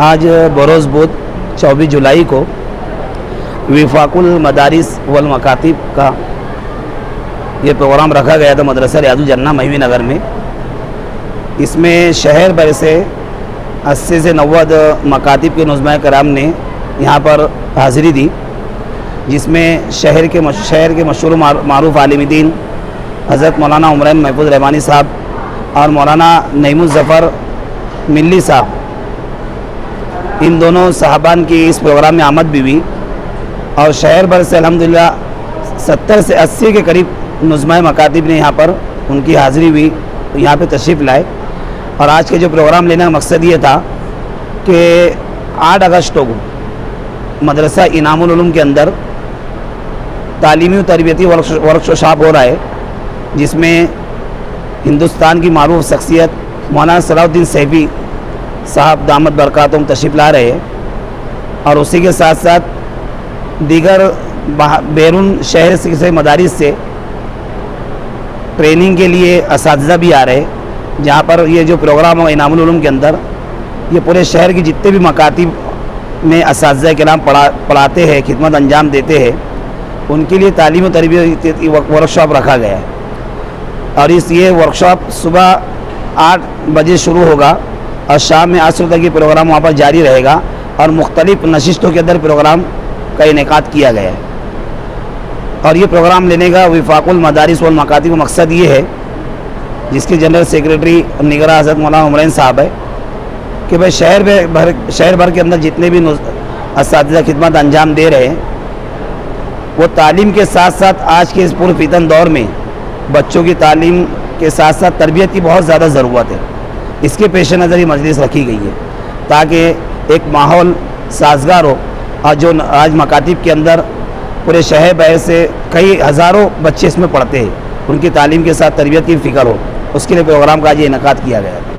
آج بروز بدھ 24 جولائی کو وفاق المدارس والمکاتب کا یہ پروگرام رکھا گیا تھا مدرسہ ریاض الجنہ مہوی نگر میں۔ اس میں شہر بھر سے 80 سے 90 مکاتب کے نظماء کرام نے یہاں پر حاضری دی، جس میں شہر کے مشہور معروف عالم دین حضرت مولانا عمران محفوظ رحمانی صاحب اور مولانا نعیم الظفر ملی صاحب، ان دونوں صاحبان کی اس پروگرام میں آمد بھی ہوئی، اور شہر بھر سے الحمدللہ 70 سے 80 کے قریب نظماء مکاتب نے یہاں پر ان کی حاضری ہوئی، یہاں پہ تشریف لائے۔ اور آج کے جو پروگرام لینے کا مقصد یہ تھا کہ 8 اگست کو مدرسہ انعام العلوم کے اندر تعلیمی و تربیتی ورکشاپ ہو رہا ہے، جس میں ہندوستان کی معروف شخصیت مولانا صلاح الدین صیفی صاحب دامت برکاتہم تشریف لا رہے ہیں، اور اسی کے ساتھ ساتھ دیگر بیرون شہر سے مدارس سے ٹریننگ کے لیے اساتذہ بھی آ رہے ہیں، جہاں پر یہ جو پروگرام ہو انعام العلوم کے اندر یہ پورے شہر کی جتنے بھی مکاتب میں اساتذہ کرام پڑھاتے ہیں، خدمت انجام دیتے ہیں، ان کے لیے تعلیم و تربیتی ورکشاپ رکھا گیا ہے۔ اور یہ ورکشاپ صبح 8 بجے شروع ہوگا اور شام میں 8 تک یہ پروگرام وہاں پر جاری رہے گا، اور مختلف نشستوں کے اندر پروگرام کا انعقاد کیا گیا ہے۔ اور یہ پروگرام لینے کا وفاق المدارس والمکاتب کا مقصد یہ ہے، جس کے جنرل سیکریٹری نگراں حضرت مولانا عمران صاحب ہے، کہ بھائی شہر بھر کے اندر جتنے بھی اساتذہ خدمت انجام دے رہے ہیں، وہ تعلیم کے ساتھ ساتھ آج کے اس پرفتن دور میں بچوں کی تعلیم کے ساتھ ساتھ تربیت کی بہت زیادہ ضرورت ہے۔ اس کے پیش نظر یہ مجلس رکھی گئی ہے، تاکہ ایک ماحول سازگار ہو، اور جو آج مکاتب کے اندر پورے شہر بھر سے کئی ہزاروں بچے اس میں پڑھتے ہیں، ان کی تعلیم کے ساتھ تربیت کی فکر ہو، اس کے لیے پروگرام کا آج یہ انعقاد کیا گیا ہے۔